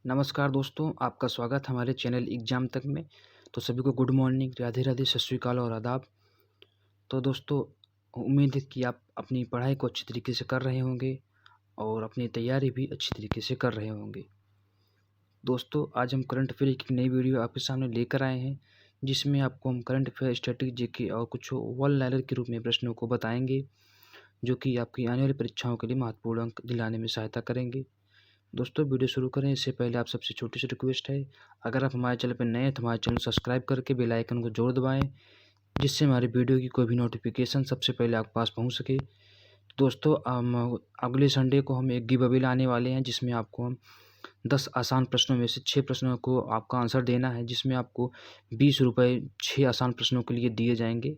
नमस्कार दोस्तों, आपका स्वागत हमारे चैनल एग्ज़ाम तक में। तो सभी को गुड मॉर्निंग, राधे राधे, सत श्री अकाल और आदाब। तो दोस्तों, उम्मीद है कि आप अपनी पढ़ाई को अच्छी तरीके से कर रहे होंगे और अपनी तैयारी भी अच्छी तरीके से कर रहे होंगे। दोस्तों, आज हम करंट अफेयर की नई वीडियो आपके सामने लेकर आए हैं, जिसमें आपको हम करंट अफेयर, स्टैटिक जीके और कुछ वन लाइनर के रूप में प्रश्नों को बताएंगे, जो कि आपकी आने वाली परीक्षाओं के लिए महत्वपूर्ण अंक दिलाने में सहायता करेंगे। दोस्तों, वीडियो शुरू करें इससे पहले आप सबसे छोटी सी रिक्वेस्ट है, अगर आप हमारे चैनल पर नए हैं तो हमारे चैनल सब्सक्राइब करके बेल आइकन को ज़रूर दबाएं, जिससे हमारी वीडियो की कोई भी नोटिफिकेशन सबसे पहले आपके पास पहुंच सके। दोस्तों, अगले संडे को हम एक गिव अवे लाने वाले हैं, जिसमें आपको हम 10 आसान प्रश्नों में से 6 प्रश्नों को आपका आंसर देना है, जिसमें आपको 20 रुपये 6 आसान प्रश्नों के लिए दिए जाएंगे।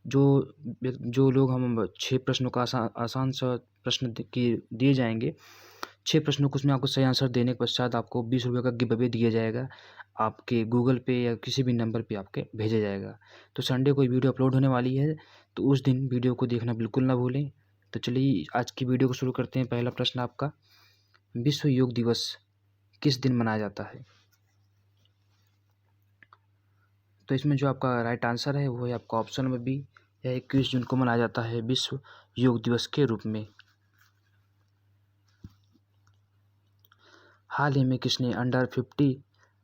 जो जो लोग हम 6 प्रश्नों का आसान सा प्रश्न दिए जाएंगे, 6 प्रश्नों को उसमें आपको सही आंसर देने के पश्चात आपको 20 रुपये का गिव अवे दिया जाएगा। आपके गूगल पे या किसी भी नंबर पे आपके भेजा जाएगा। तो संडे को ये वीडियो अपलोड होने वाली है, तो उस दिन वीडियो को देखना बिल्कुल ना भूलें। तो चलिए आज की वीडियो को शुरू करते हैं। पहला प्रश्न आपका, विश्व योग दिवस किस दिन मनाया जाता है? तो इसमें जो आपका राइट आंसर है वो है आपका ऑप्शन नंबर बी, यह 21 जून को मनाया जाता है विश्व योग दिवस के रूप में। हाल ही में किसने अंडर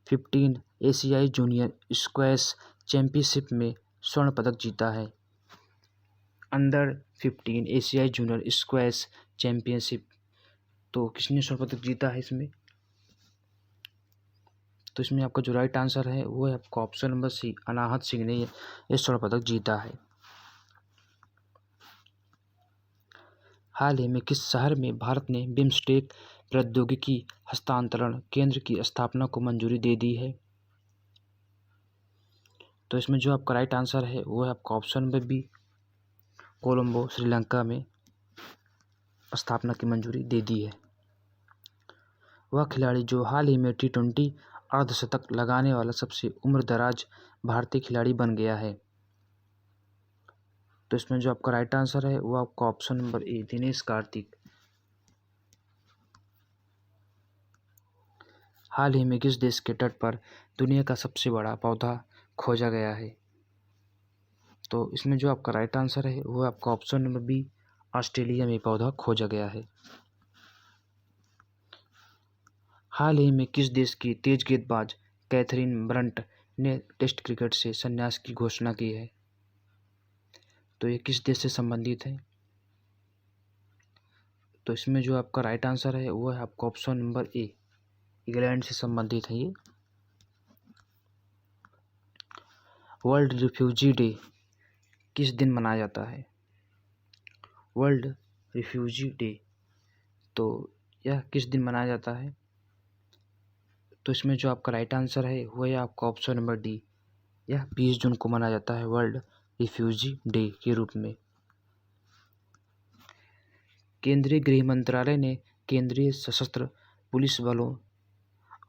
15 एशियाई जूनियर स्क्वैश चैंपियनशिप में स्वर्ण पदक जीता है? अंडर 15 एशियाई जूनियर स्क्वैश चैंपियनशिप, तो किसने स्वर्ण पदक जीता है इसमें? तो इसमें आपका जो राइट आंसर है वो है आपका ऑप्शन नंबर सी, अनाहत सिंह ने ये स्वर्ण पदक जीता है। हाल ही में किस शहर में भारत ने बिम्स्टेक प्रौद्योगिकी हस्तांतरण केंद्र की स्थापना को मंजूरी दे दी है? तो इसमें जो आपका राइट आंसर है वो है आपका option number B, Colombo Sri Lanka में स्थापना की मंजूरी दे दी है। वह खिलाड़ी जो हाल ही में T20 अर्धशतक लगाने वाला सबसे उम्रदराज भारतीय खिलाड़ी बन गया है? तो इसमें जो आपका राइट आंसर है वो आपका option number A, Dinesh Karthik. हाल ही में किस देश के तट पर दुनिया का सबसे बड़ा पौधा खोजा गया है? तो इसमें जो आपका राइट आंसर है वो आपका ऑप्शन नंबर बी, ऑस्ट्रेलिया में पौधा खोजा गया है। हाल ही में किस देश की तेज गेंदबाज कैथरीन ब्रंट ने टेस्ट क्रिकेट से संन्यास की घोषणा की है? तो ये किस देश से संबंधित है? तो इसमें जो आपका राइट आंसर है वो है आपका ऑप्शन नंबर ए, इंग्लैंड से संबंधित है ये। वर्ल्ड रिफ्यूजी डे किस दिन मनाया जाता है? वर्ल्ड रिफ्यूजी डे, तो यह किस दिन मनाया जाता है? तो इसमें जो आपका राइट आंसर है वो है आपका ऑप्शन नंबर डी, यह 20 जून को मनाया जाता है वर्ल्ड रिफ्यूजी डे के रूप में। केंद्रीय गृह मंत्रालय ने केंद्रीय सशस्त्र पुलिस बलों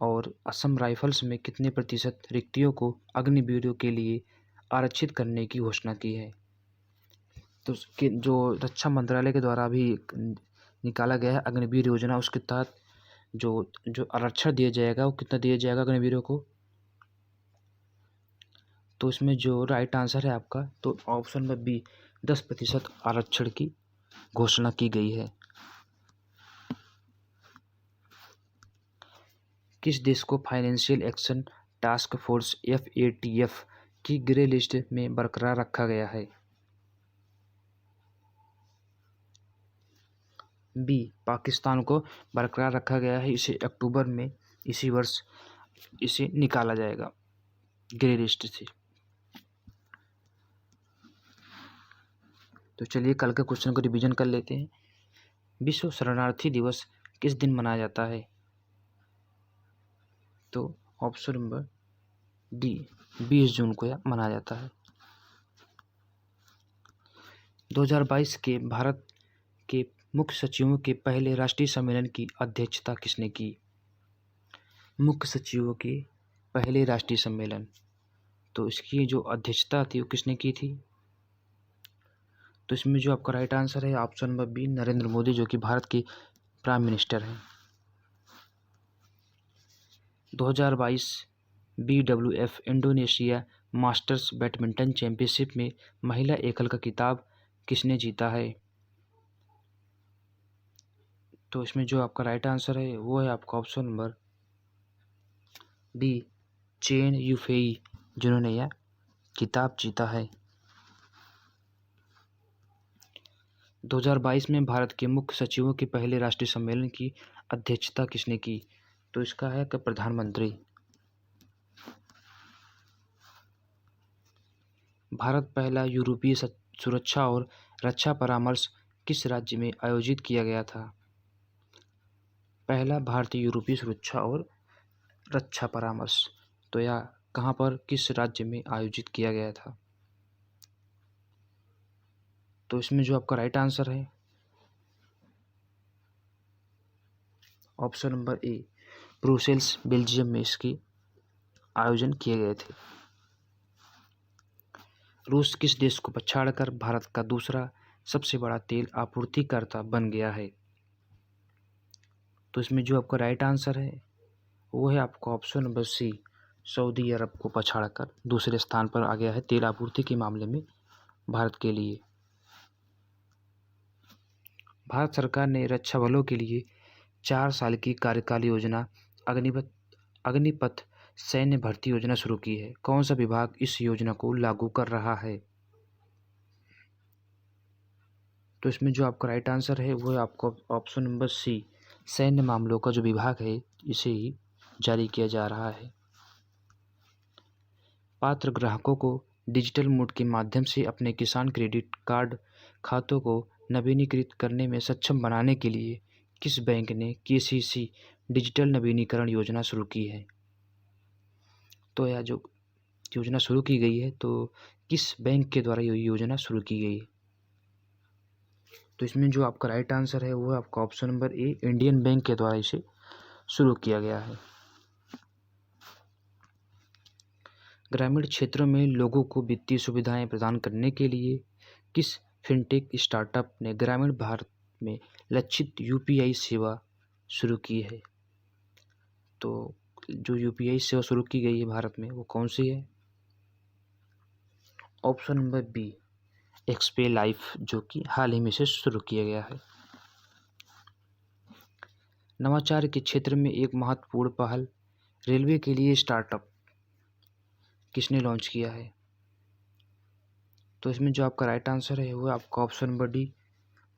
और असम राइफल्स में कितने प्रतिशत रिक्तियों को अग्निवीरों के लिए आरक्षित करने की घोषणा की है? तो जो रक्षा मंत्रालय के द्वारा भी निकाला गया है अग्निवीर योजना, उसके तहत जो जो आरक्षण दिया जाएगा वो कितना दिया जाएगा अग्निवीरों को? तो इसमें जो राइट आंसर है आपका, तो ऑप्शन नंबर बी, 10% आरक्षण की घोषणा की गई है। किस देश को financial action task force FATF की ग्रे लिस्ट में बरकरार रखा गया है? बी, पाकिस्तान को बरकरार रखा गया है। इसे अक्टूबर में इसी वर्ष इसे निकाला जाएगा ग्रे लिस्ट से। तो चलिए कल के क्वेश्चन को रिवीजन कर लेते हैं। विश्व शरणार्थी दिवस किस दिन मनाया जाता है? तो ऑप्शन नंबर डी, 20 जून को यह मनाया जाता है। 2022 के भारत के मुख्य सचिवों के पहले राष्ट्रीय सम्मेलन की अध्यक्षता किसने की? मुख्य सचिवों के पहले राष्ट्रीय सम्मेलन, तो इसकी जो अध्यक्षता थी वो किसने की थी? तो इसमें जो आपका राइट आंसर है option number B, Narendra Modi, जो कि भारत के प्राइम मिनिस्टर हैं। 2022 BWF Indonesia Masters badminton championship में महिला एकल का खिताब किसने जीता है? तो इसमें जो आपका राइट आंसर है वो है आपका option number B, Chen Yufei, जिन्होंने यह खिताब जीता है। 2022 में भारत के मुख्य सचिवों के पहले राष्ट्रीय सम्मेलन की अध्यक्षता किसने की? तो इसका है कि प्रधानमंत्री। भारत पहला यूरोपीय सुरक्षा और रक्षा परामर्श किस राज्य में आयोजित किया गया था? पहला भारतीय यूरोपीय सुरक्षा और रक्षा परामर्श, तो यह कहाँ पर, किस राज्य में आयोजित किया गया था? तो इसमें जो आपका राइट आंसर है ऑप्शन नंबर ए, ब्रुसेल्स, बेल्जियम में इसकी आयोजन किए गए थे। रूस किस देश को पछाड़कर भारत का दूसरा सबसे बड़ा तेल आपूर्तिकर्ता बन गया है? तो इसमें जो आपका राइट आंसर है वो है आपका ऑप्शन नंबर सी, सऊदी अरब को पछाड़कर दूसरे स्थान पर आ गया है तेल आपूर्ति के मामले में भारत के लिए। भारत सरकार ने रक्षा बलों के लिए 4 साल की कार्यकाल योजना अग्निपथ सैन्य भर्ती योजना शुरू की है। कौन सा विभाग इस योजना को लागू कर रहा है? तो इसमें जो आपका राइट आंसर है वो है आपका ऑप्शन नंबर सी, सैन्य मामलों का जो विभाग है इसे ही जारी किया जा रहा है। पात्र ग्राहकों को डिजिटल मोड के माध्यम से अपने किसान क्रेडिट कार्ड खातों को नवीनीकृत करने में सक्षम बनाने के लिए किस बैंक ने केसीसी डिजिटल नवीनीकरण योजना शुरू की है? तो यह जो योजना शुरू की गई है तो किस बैंक के द्वारा ये योजना शुरू की गई है? तो इसमें जो आपका राइट आंसर है वो है आपका ऑप्शन नंबर ए, इंडियन बैंक के द्वारा इसे शुरू किया गया है। ग्रामीण क्षेत्रों में लोगों को वित्तीय सुविधाएं प्रदान करने के लिए किस फिनटेक स्टार्टअप ने ग्रामीण भारत में लक्षित यूपीआई सेवा शुरू की है? तो जो यूपीआई सेवा शुरू की गई है भारत में वो कौन सी है? ऑप्शन नंबर बी, एक्सपे लाइफ, जो कि हाल ही में से शुरू किया गया है। नवाचार के क्षेत्र में एक महत्वपूर्ण पहल रेलवे के लिए स्टार्टअप किसने लॉन्च किया है? तो इसमें जो आपका राइट आंसर है वो आपका ऑप्शन नंबर डी,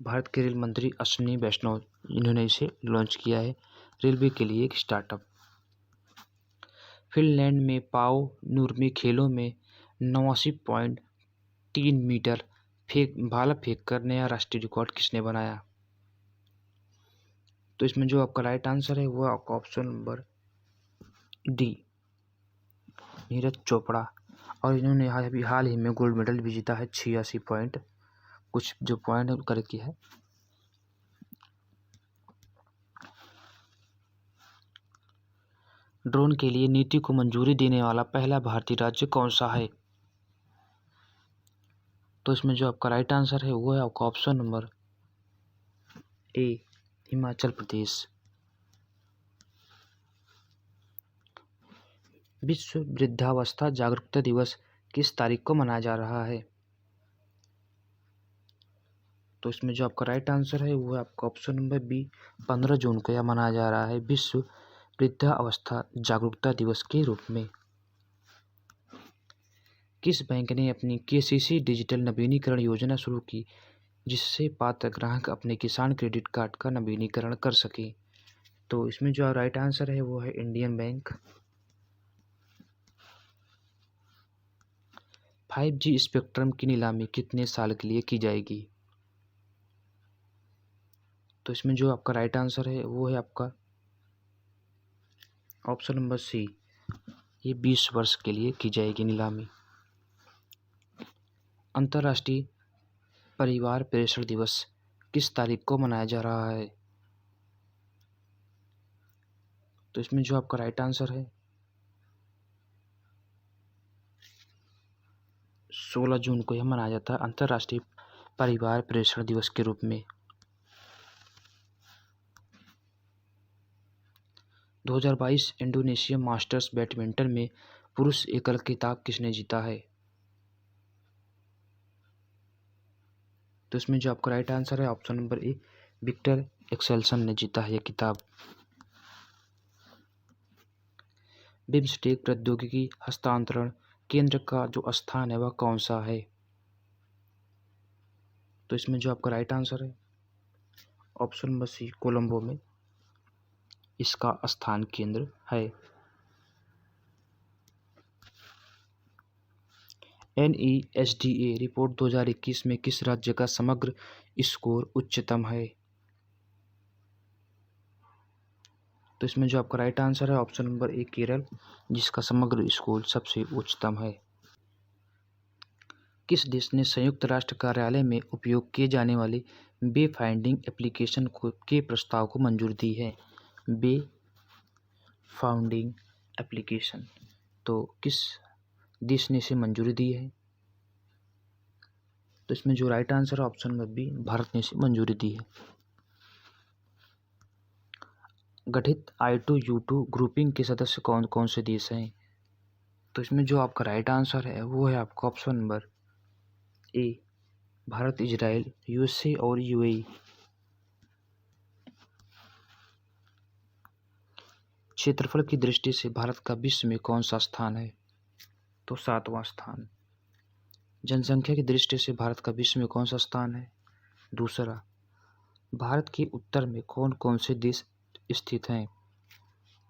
भारत के रेल मंत्री अश्विनी वैष्णव, इन्होंने इसे लॉन्च किया है रेलवे के लिए एक स्टार्टअप। फिनलैंड में पाओ नूर्मी खेलों में 89.3 मीटर भाला फेंक कर नया राष्ट्रीय रिकॉर्ड किसने बनाया? तो इसमें जो आपका राइट आंसर है वो आपका option number D, Neeraj Chopra, और इन्होंने हाल ही में गोल्ड मेडल भी जीता है 86 पॉइंट कुछ जो पॉइंट करके है। ड्रोन के लिए नीति को मंजूरी देने वाला पहला भारतीय राज्य कौन सा है? तो इसमें जो आपका राइट आंसर है वो है आपका ऑप्शन नंबर ए, हिमाचल प्रदेश। विश्व वृद्धावस्था जागरूकता दिवस किस तारीख को मनाया जा रहा है? तो इसमें जो आपका राइट आंसर है वो है आपका ऑप्शन नंबर बी, 15 जून को यह मनाया जा रहा है विश्व वृद्धावस्था जागरूकता दिवस के रूप में। किस बैंक ने अपनी केसीसी डिजिटल नवीनीकरण योजना शुरू की जिससे पात्र ग्राहक अपने किसान क्रेडिट कार्ड का नवीनीकरण कर सके? तो इसमें जो राइट आंसर है वो है इंडियन बैंक। 5G स्पेक्ट्रम की नीलामी कितने साल के लिए की जाएगी? तो इसमें जो आपका राइट आंसर है वो है आपका ऑप्शन नंबर सी, ये 20 वर्ष के लिए की जाएगी नीलामी। अंतर्राष्ट्रीय परिवार प्रेषण दिवस किस तारीख को मनाया जा रहा है? तो इसमें जो आपका राइट आंसर है 16 जून को यह मनाया जाता है अंतर्राष्ट्रीय परिवार प्रेषण दिवस के रूप में। 2022 इंडोनेशिया मास्टर्स बैडमिंटन में पुरुष एकल खिताब किसने जीता है? तो इसमें जो आपका राइट आंसर है option number A, Viktor Axelsen ने जीता है यह खिताब। बिम्स्टेक प्रौद्योगिकी हस्तांतरण केंद्र का जो स्थान है वह कौन सा है? तो इसमें जो आपका राइट आंसर है ऑप्शन नंबर सी, कोलंबो में इसका स्थान केंद्र है। NESDA रिपोर्ट 2021 में किस राज्य का समग्र स्कोर उच्चतम है? तो इसमें जो आपका राइट आंसर है ऑप्शन नंबर ए, केरल, जिसका समग्र स्कोर सबसे उच्चतम है। किस देश ने संयुक्त राष्ट्र कार्यालय में उपयोग किए जाने वाले बे फाइंडिंग एप्लीकेशन के प्रस्ताव को मंजूरी दी है? बे फाउंडिंग एप्लीकेशन, तो किस देश ने इसे मंजूरी दी है? तो इसमें जो राइट आंसर है ऑप्शन नंबर बी, भारत ने इसे मंजूरी दी है। गठित I2U2 ग्रुपिंग के सदस्य कौन कौन से देश हैं? तो इसमें जो आपका राइट आंसर है वो है आपका ऑप्शन नंबर ए, भारत, इजराइल, USA और UAE। क्षेत्रफल की दृष्टि से भारत का विश्व में कौन सा स्थान है? तो 7वां स्थान। जनसंख्या की दृष्टि से भारत का विश्व में कौन सा स्थान है? दूसरा। भारत के उत्तर में कौन कौन से देश स्थित हैं?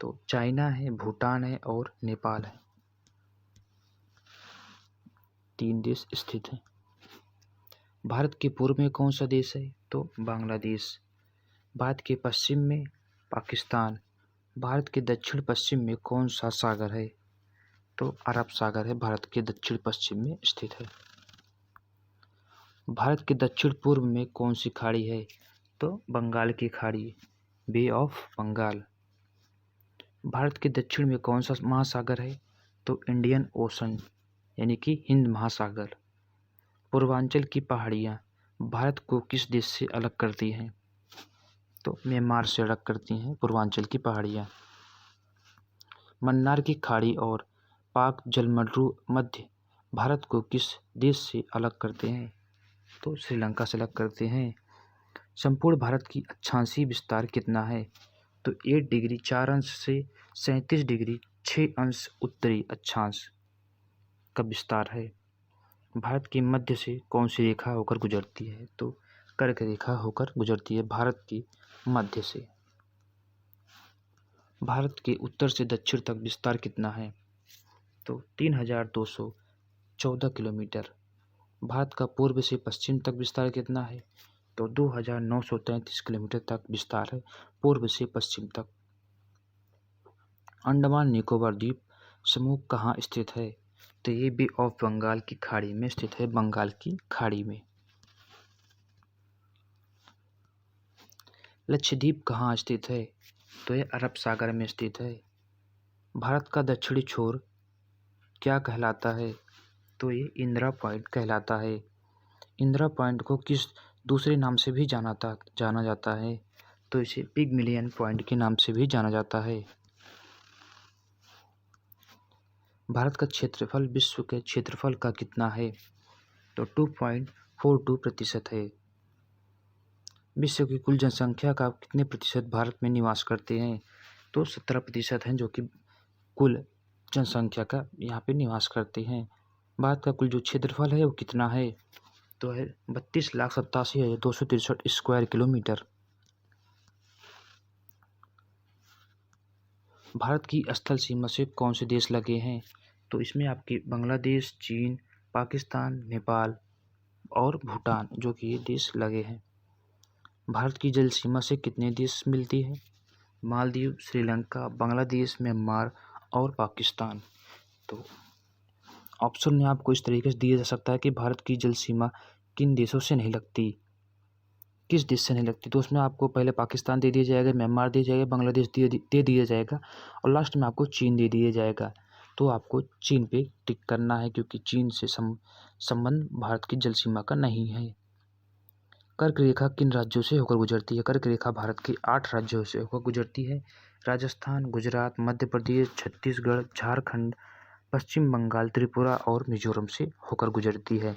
तो चाइना है, भूटान है और नेपाल है। 3 देश स्थित हैं। भारत के पूर्व में कौन सा देश है? तो बांग्लादेश। भारत के पश्चिम में पाकिस्तान। भारत के दक्षिण पश्चिम में कौन सा सागर है? तो अरब सागर है, भारत के दक्षिण पश्चिम में स्थित है। भारत के दक्षिण पूर्व में कौन सी खाड़ी है? तो बंगाल की खाड़ी, बे ऑफ बंगाल। भारत के दक्षिण में कौन सा महासागर है? तो इंडियन ओशन, यानी कि हिंद महासागर। पूर्वांचल की पहाड़ियाँ भारत को किस देश से अलग करती हैं? तो म्यांमार से अलग करती हैं पूर्वांचल की पहाड़ियाँ। मन्नार की खाड़ी और पाक जलमरू मध्य भारत को किस देश से अलग करते हैं? तो श्रीलंका से अलग करते हैं। संपूर्ण भारत की अक्षांशीय विस्तार कितना है? तो 8 डिग्री 4 अंश से 37 डिग्री 6 अंश उत्तरी अक्षांश का विस्तार है। भारत के मध्य से कौन सी रेखा होकर गुजरती है? तो कर्क रेखा होकर गुजरती है भारत की मध्य से। भारत के उत्तर से दक्षिण तक विस्तार कितना है? तो 3214 किलोमीटर। भारत का पूर्व से पश्चिम तक विस्तार कितना है? तो 2933 किलोमीटर तक विस्तार है पूर्व से पश्चिम तक। अंडमान निकोबार द्वीप समूह कहाँ स्थित है? तो ये बे ऑफ बंगाल की खाड़ी में स्थित है, बंगाल की खाड़ी में। लक्षद्वीप कहाँ स्थित है? तो यह अरब सागर में स्थित है। भारत का दक्षिणी छोर क्या कहलाता है? तो ये इंदिरा पॉइंट कहलाता है। इंदिरा पॉइंट को किस दूसरे नाम से भी जाना जाता है? तो इसे पिगमिलियन पॉइंट के नाम से भी जाना जाता है। भारत का क्षेत्रफल विश्व के क्षेत्रफल का कितना है? तो 2.42% है। विश्व की कुल जनसंख्या का कितने प्रतिशत भारत में निवास करते हैं? तो 17% हैं जो कि कुल जनसंख्या का यहाँ पे निवास करते हैं। भारत का कुल जो क्षेत्रफल है वो कितना है? तो है 32,87,263 स्क्वायर किलोमीटर। भारत की स्थल सीमा से कौन से देश लगे हैं? तो इसमें आपके बांग्लादेश, चीन, पाकिस्तान, नेपाल और भूटान जो कि ये देश लगे हैं। भारत की जल सीमा से कितने देश मिलती है? मालदीव, श्रीलंका, बांग्लादेश, म्यांमार और पाकिस्तान। तो ऑप्शन में आपको इस तरीके से दिया जा सकता है कि भारत की जल सीमा किन देशों से नहीं लगती, किस देश से नहीं लगती। तो उसमें आपको पहले पाकिस्तान दे दिया जाएगा, म्यांमार दे जाएगा, बांग्लादेश दे दिया जाएगा और लास्ट में आपको चीन दे दिया जाएगा। तो आपको चीन पे टिक करना है क्योंकि चीन से संबंध भारत की जल सीमा का नहीं है। कर्क रेखा किन राज्यों से होकर गुजरती है? कर्क रेखा भारत के 8 राज्यों से होकर गुजरती है। राजस्थान, गुजरात, मध्य प्रदेश, छत्तीसगढ़, झारखंड, पश्चिम बंगाल, त्रिपुरा और मिजोरम से होकर गुजरती है।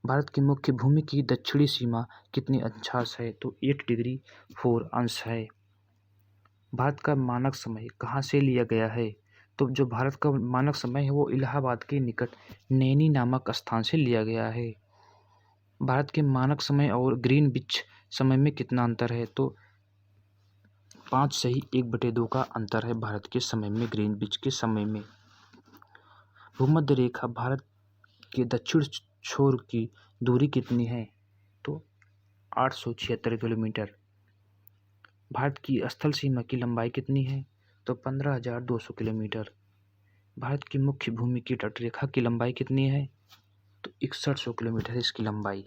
भारत की मुख्य भूमि की दक्षिणी सीमा कितनी अंशांश है? तो 8 डिग्री 4 अंश है। भारत का मानक समय कहाँ से लिया गया है? तो जो भारत का मानक समय है वो इलाहाबाद के निकट नैनी नामक स्थान से लिया गया है। भारत के मानक समय और ग्रीनविच समय में कितना अंतर है? तो 5:1/2 का अंतर है भारत के समय में ग्रीनविच के समय में। भूमध्य रेखा भारत के दक्षिण छोर की दूरी कितनी है? तो 876 किलोमीटर। भारत की स्थल सीमा की लंबाई कितनी है? तो 15,200 किलोमीटर। भारत की मुख्य भूमि की तटरेखा की लंबाई कितनी है? तो 6100 किलोमीटर है इसकी लंबाई।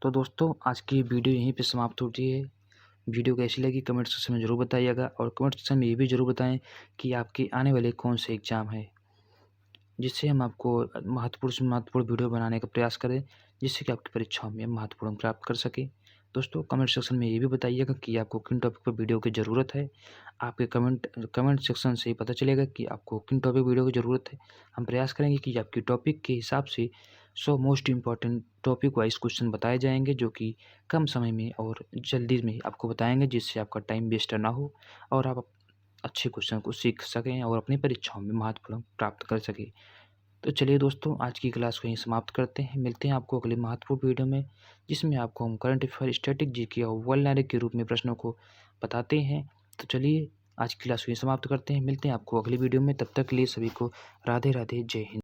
तो दोस्तों आज की वीडियो यहीं पे समाप्त होती है। वीडियो कैसी लगी कमेंट सेक्शन में ज़रूर बताइएगा और कमेंट सेक्शन में ये भी ज़रूर बताएं कि आपके आने वाले कौन से एग्ज़ाम है, जिससे हम आपको महत्वपूर्ण से महत्वपूर्ण वीडियो बनाने का प्रयास करें, जिससे कि आपकी परीक्षाओं में महत्वपूर्ण प्राप्त कर सकें। दोस्तों कमेंट सेक्शन में ये भी बताइएगा कि आपको किन टॉपिक पर वीडियो की ज़रूरत है। आपके कमेंट सेक्शन से ही पता चलेगा कि आपको किन टॉपिक वीडियो की ज़रूरत है। हम प्रयास करेंगे कि आपकी टॉपिक के हिसाब से 100 most important topic wise question बताए जाएंगे, जो कि कम समय में और जल्दी में आपको बताएंगे, जिससे आपका टाइम वेस्ट ना हो और आप अच्छे क्वेश्चन को सीख सकें और अपनी परीक्षाओं में महत्वपूर्ण प्राप्त कर सकें। तो चलिए दोस्तों आज की क्लास को यहीं समाप्त करते हैं। मिलते हैं आपको अगले महत्वपूर्ण वीडियो में, जिसमें आपको हम करंट अफेयर, स्टैटिक जीके और वर्ल्ड नॉलेज के रूप में प्रश्नों को बताते हैं। तो चलिए आज की क्लास को यहीं समाप्त करते हैं। मिलते हैं आपको अगली वीडियो में। तब तक के लिए सभी को राधे राधे, जय हिंद।